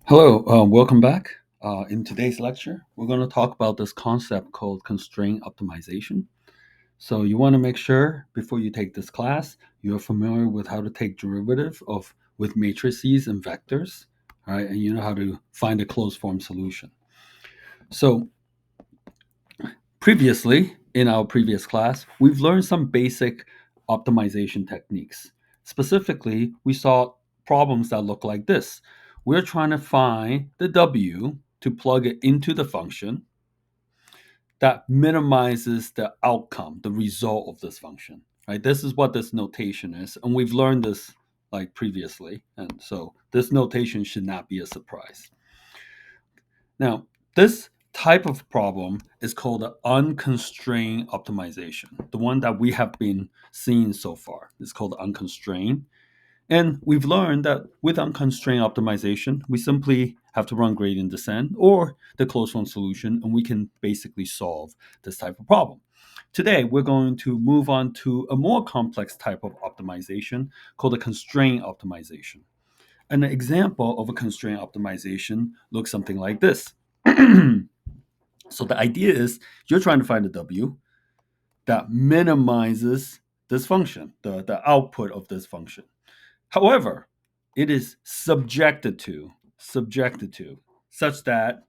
Hello, welcome back. In today's lecture, we're going to talk about this concept called constraint optimization. So you want to make sure before you take this class, you're familiar with how to take derivative of with matrices and vectors, all right, and you know how to find a closed form solution. So previously, in our previous class, we've learned some basic optimization techniques. Specifically, we saw problems that look like this. We're trying to find the W to plug it into the function that minimizes the outcome, the result of this function. Right? This is what this notation is, and we've learned this like previously, and so this notation should not be a surprise. Now, this type of problem is called the unconstrained optimization. The one that we have been seeing so far is called unconstrained. And we've learned that with unconstrained optimization, we simply have to run gradient descent or the closed form solution, and we can basically solve this type of problem. Today, we're going to move on to a more complex type of optimization called a constraint optimization. An example of a constraint optimization looks something like this. So the idea is you're trying to find a W that minimizes this function, the output of this function. However, it is subjected to such that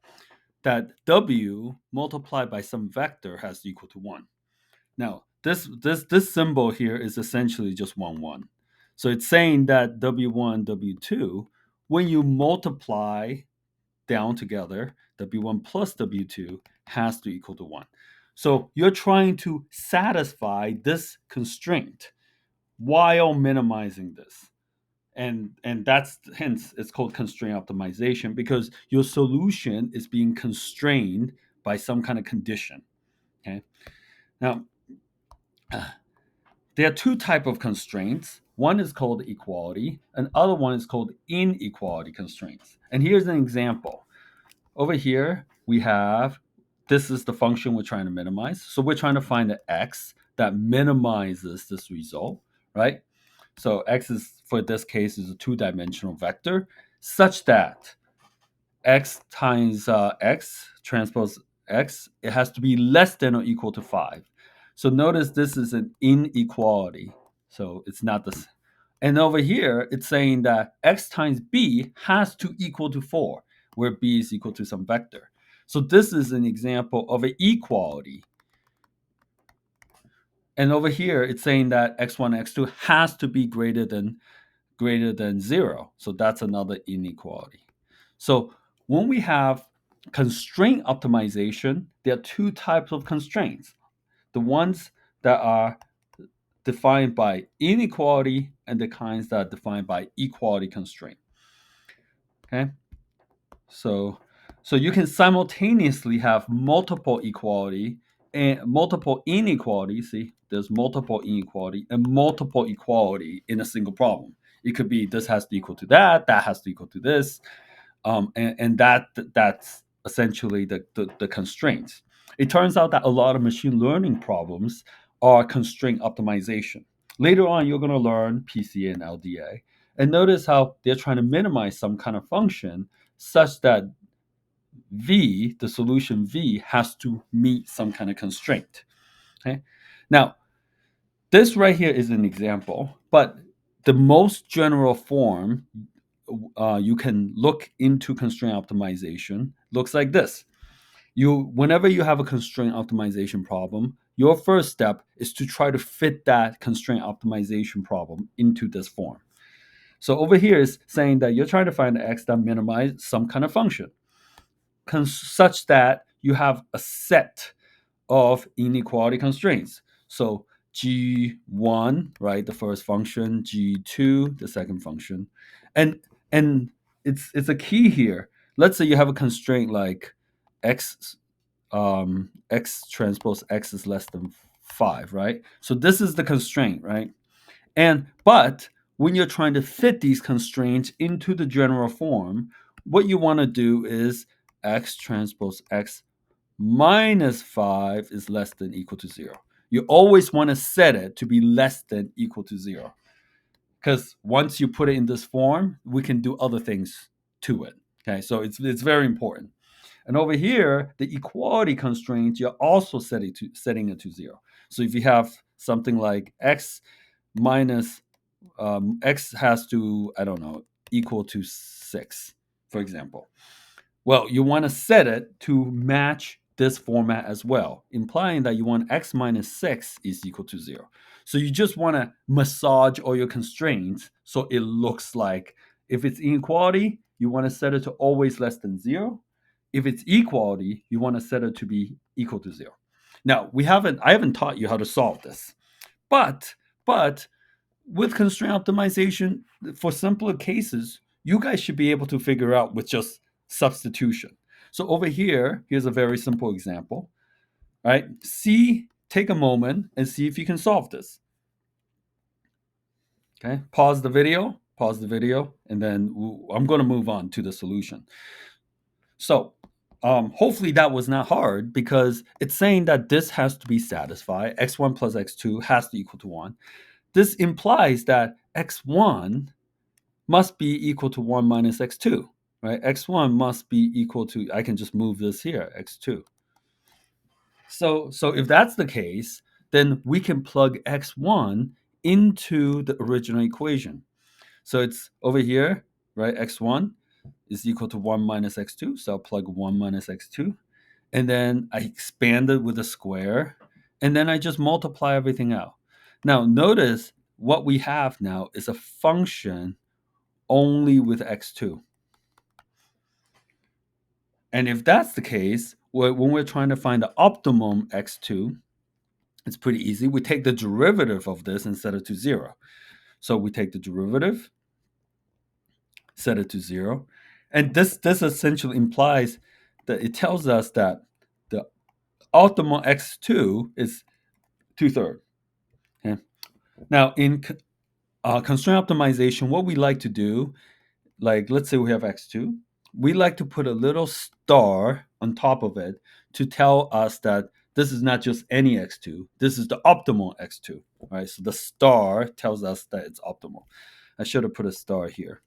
W multiplied by some vector has to equal to 1. Now, this symbol here is essentially just 1 1. So it's saying that W1, W2, when you multiply down together, W1 plus W2 has to equal to 1. So you're trying to satisfy this constraint while minimizing this. And that's hence it's called constraint optimization because your solution is being constrained by some kind of condition. Okay. Now, there are two type of constraints. One is called equality, and other one is called inequality constraints. And here's an example. Over here, we have this is the function we're trying to minimize. So we're trying to find an x that minimizes this result, right? So x is, for this case, is a two-dimensional vector such that x times x transpose x, it has to be less than or equal to 5. So notice this is an inequality. So it's not this. And over here, it's saying that x times b has to equal to 4, where b is equal to some vector. So this is an example of an equality. And over here, it's saying that x1, x2 has to be greater than 0. So that's another inequality. So when we have constraint optimization, there are two types of constraints. The ones that are defined by inequality and the kinds that are defined by equality constraint. Okay? So you can simultaneously have multiple equality and multiple inequality. See, there's multiple inequality and multiple equality in a single problem. It could be this has to equal to that, that has to equal to this, and that's essentially the constraints. It turns out that a lot of machine learning problems are constraint optimization. Later on, you're going to learn PCA and LDA, and notice how they're trying to minimize some kind of function such that V, the solution V, has to meet some kind of constraint. Okay, now this right here is an example, but the most general form you can look into constraint optimization looks like this. Whenever you have a constraint optimization problem, your first step is to try to fit that constraint optimization problem into this form. So over here is saying that you're trying to find x that minimizes some kind of function, such that you have a set of inequality constraints. So G1, right, the first function, G2, the second function. And it's a key here. Let's say you have a constraint like x x transpose x is less than 5, right? So this is the constraint, right? But when you're trying to fit these constraints into the general form, what you want to do is x transpose x minus 5 is less than equal to 0. You always want to set it to be less than equal to 0. Because once you put it in this form, we can do other things to it. Okay, so it's very important. And over here, the equality constraint, you're also setting it to 0. So if you have something like x minus x has to, I don't know, equal to 6, for example. Well, you want to set it to match this format as well, implying that you want x minus 6 is equal to 0. So you just want to massage all your constraints so it looks like if it's inequality, you want to set it to always less than 0. If it's equality, you want to set it to be equal to 0. Now, I haven't taught you how to solve this. But with constraint optimization, for simpler cases, you guys should be able to figure out with just substitution. So over here, here's a very simple example, right? Take a moment and see if you can solve this. Okay, pause the video, and then I'm going to move on to the solution. So hopefully that was not hard because it's saying that this has to be satisfied. X1 plus x2 has to equal to 1. This implies that x1 must be equal to 1 minus x2, right? X1 must be equal to, I can just move this here, x2. So if that's the case, then we can plug x1 into the original equation. So it's over here, right? X1 is equal to 1 minus x2. So I'll plug 1 minus x2. And then I expand it with a square. And then I just multiply everything out. Now, notice what we have now is a function only with x2. And if that's the case, when we're trying to find the optimum x2, it's pretty easy. We take the derivative of this and set it to 0. So we take the derivative, set it to 0. And this essentially implies that it tells us that the optimal x2 is 2/3. Okay? Now, in constraint optimization, what we like to do, like let's say we have x2, we like to put a little star on top of it to tell us that this is not just any x2, this is the optimal x2, right? So the star tells us that it's optimal. I should have put a star here.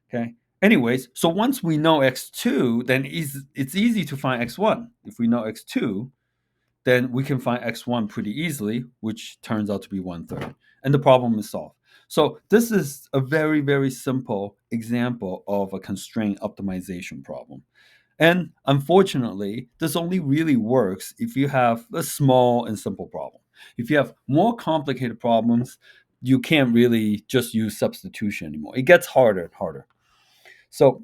Okay. Anyways, so once we know x2, then it's easy to find x1. If we know x2, then we can find x1 pretty easily, which turns out to be 1/3. And the problem is solved. So this is a very, very simple example of a constraint optimization problem. And unfortunately, this only really works if you have a small and simple problem. If you have more complicated problems, you can't really just use substitution anymore. It gets harder and harder. So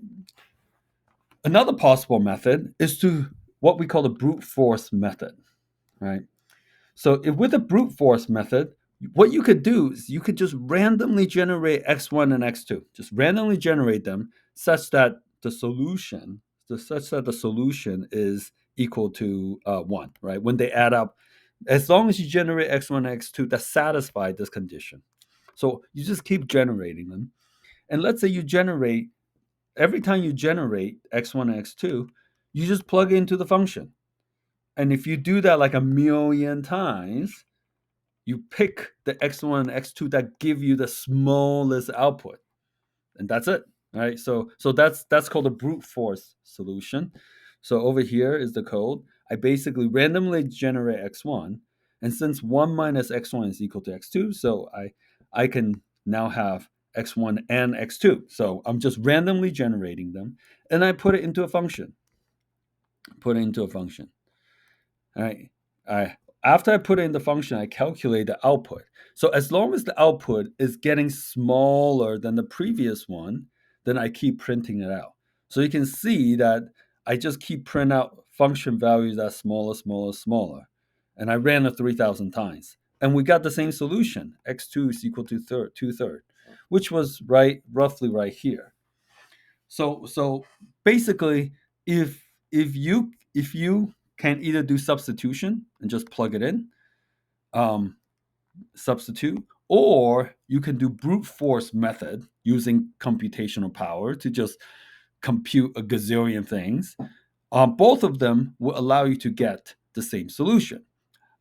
another possible method is to what we call the brute force method, right? So if with a brute force method, what you could do is you could just randomly generate x1 and x2, just randomly generate them such that the solution, is equal to 1, right? When they add up, as long as you generate x1 and x2 that satisfy this condition. So you just keep generating them. And let's say you generate, every time you generate x1 and x2, you just plug into the function. And if you do that like a million times, you pick the x1 and x2 that give you the smallest output, and that's it, right? So that's called a brute force solution. So over here is the code. I basically randomly generate x1, and since 1 minus x1 is equal to x2, so I can now have x1 and x2. So I'm just randomly generating them, and I put it into a function. All right. After I put in the function, I calculate the output. So as long as the output is getting smaller than the previous one, then I keep printing it out. So you can see that I just keep print out function values that are smaller, smaller, smaller. And I ran it 3,000 times. And we got the same solution. X2 is equal to 2/3, which was roughly right here. So basically, if you can either do substitution and just plug it in, um, substitute, or you can do brute force method using computational power to just compute a gazillion things. Both of them will allow you to get the same solution.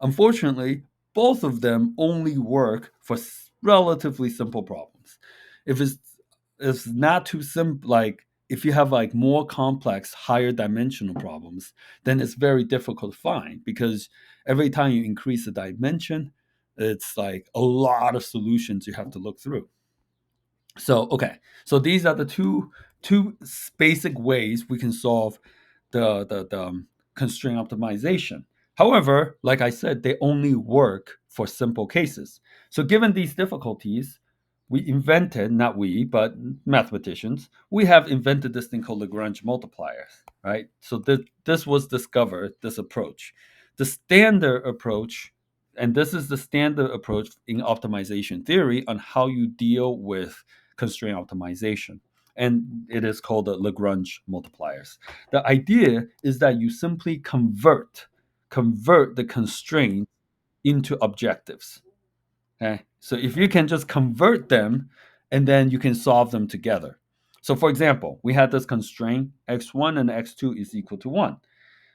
Unfortunately, both of them only work for relatively simple problems. If it's not too simple, like if you have like more complex, higher dimensional problems, then it's very difficult to find because every time you increase the dimension, it's like a lot of solutions you have to look through. So okay, so these are the two basic ways we can solve the constraint optimization. However, like I said, they only work for simple cases. So given these difficulties, we invented, not we, but mathematicians, we have invented this thing called Lagrange multipliers, right? So this was discovered, this approach. The standard approach, and this is the standard approach in optimization theory on how you deal with constraint optimization. And it is called the Lagrange multipliers. The idea is that you simply convert the constraint into objectives. Okay? So if you can just convert them and then you can solve them together. So for example, we had this constraint x1 and x2 is equal to 1.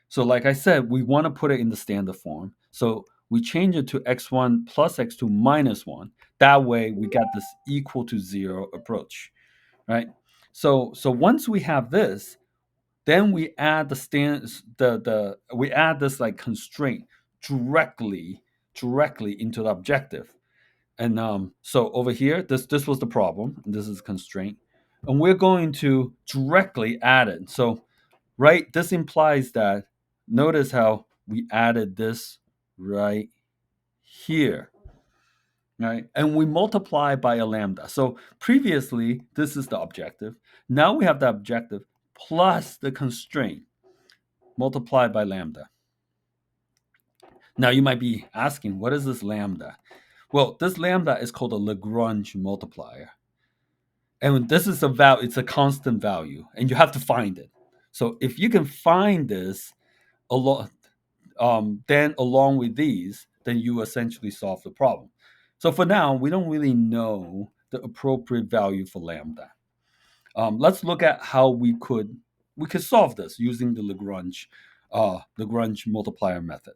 So like I said, we want to put it in the standard form. So we change it to x1 plus x2 minus 1. That way we get this equal to 0 approach, right? So once we have this, then we add the we add this like constraint directly into the objective. And so over here, this was the problem. And this is constraint, and we're going to directly add it. So right, this implies that notice how we added this right here, right? And we multiply by a lambda. So previously, this is the objective. Now we have the objective plus the constraint multiplied by lambda. Now you might be asking, what is this lambda? Well, this lambda is called a Lagrange multiplier. And this is a value, it's a constant value, and you have to find it. So if you can find this along, then along with these, then you essentially solve the problem. So for now, we don't really know the appropriate value for lambda. Let's look at how we could solve this using the Lagrange multiplier method.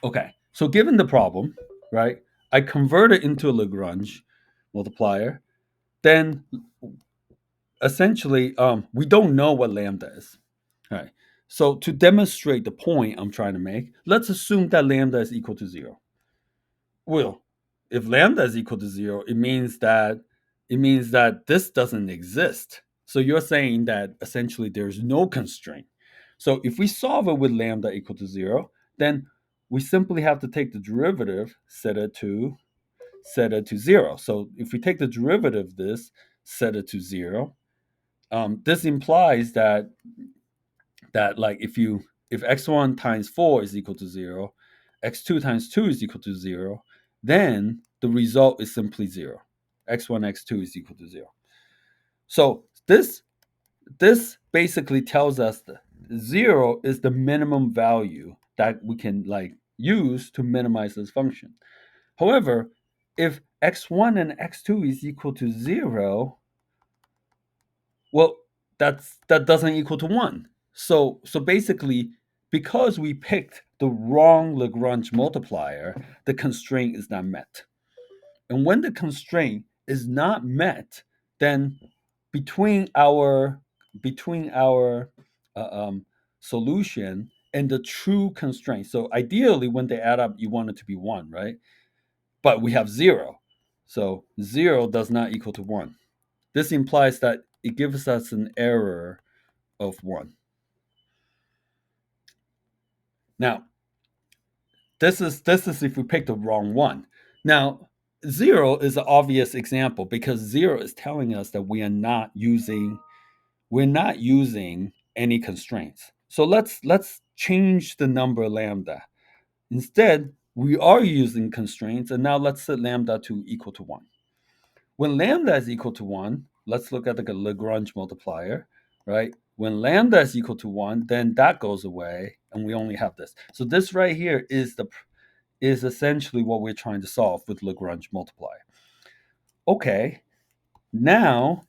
Okay, so given the problem, right, I convert it into a Lagrange multiplier. Then essentially, we don't know what lambda is. All right. So to demonstrate the point I'm trying to make, let's assume that lambda is equal to 0. Well, if lambda is equal to 0, it means that this doesn't exist. So you're saying that essentially there's no constraint. So if we solve it with lambda equal to 0, then we simply have to take the derivative, set it to 0. So if we take the derivative of this, set it to 0, this implies that like if x1 times 4 is equal to 0, x2 times 2 is equal to 0, then the result is simply 0. x1 x2 is equal to 0. So this basically tells us that 0 is the minimum value that we can like use to minimize this function. However, if x1 and x2 is equal to 0, well, that doesn't equal to 1. So basically, because we picked the wrong Lagrange multiplier, the constraint is not met. And when the constraint is not met, then between our between our uh, um, solution and the true constraint. So ideally, when they add up, you want it to be 1, right? But we have 0. So 0 does not equal to 1. This implies that it gives us an error of 1. Now, this is if we pick the wrong one. Now, 0 is an obvious example because 0 is telling us that we're not using any constraints. So let's change the number lambda. Instead, we are using constraints, and now let's set lambda to equal to 1. When lambda is equal to 1, let's look at the Lagrange multiplier, right? When lambda is equal to 1, then that goes away, and we only have this. So this right here is essentially what we're trying to solve with Lagrange multiplier. Okay, now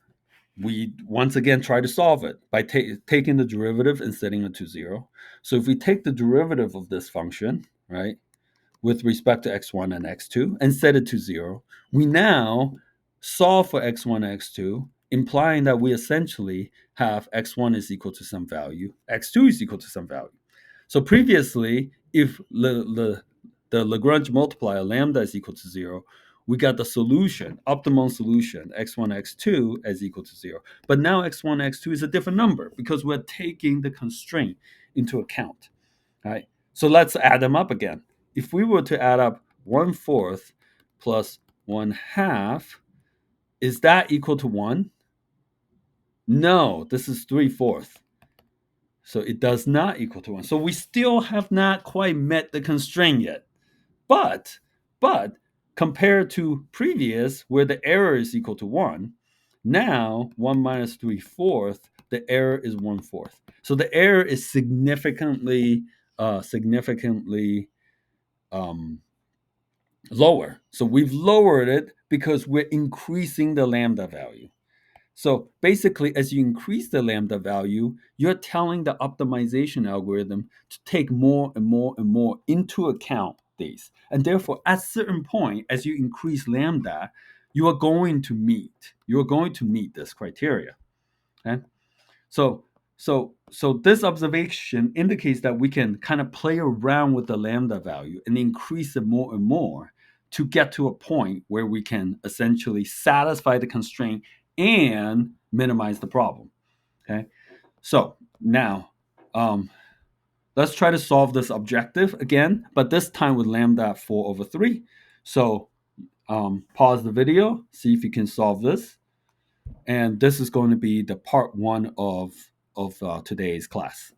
we once again try to solve it by taking the derivative and setting it to 0. So if we take the derivative of this function, right, with respect to x1 and x2 and set it to 0, we now solve for x1 and x2 implying that we essentially have x1 is equal to some value, x2 is equal to some value. So previously, if the Lagrange multiplier lambda is equal to 0, we got the solution, optimum solution, x1, x2 is equal to 0. But now x1, x2 is a different number because we're taking the constraint into account. Right? So let's add them up again. If we were to add up 1/4 plus 1/2, is that equal to 1? No, this is 3/4. So it does not equal to 1. So we still have not quite met the constraint yet. But compared to previous, where the error is equal to 1, now 1 minus 3/4, the error is 1/4. So the error is significantly lower. So we've lowered it because we're increasing the lambda value. So basically, as you increase the lambda value, you're telling the optimization algorithm to take more and more and more into account these. And therefore, at a certain point, as you increase lambda, you are going to meet this criteria. Okay? So this observation indicates that we can kind of play around with the lambda value and increase it more and more to get to a point where we can essentially satisfy the constraint and minimize the problem. Okay, so now let's try to solve this objective again, but this time with lambda 4/3. So pause the video, see if you can solve this, and this is going to be the part 1 of today's class.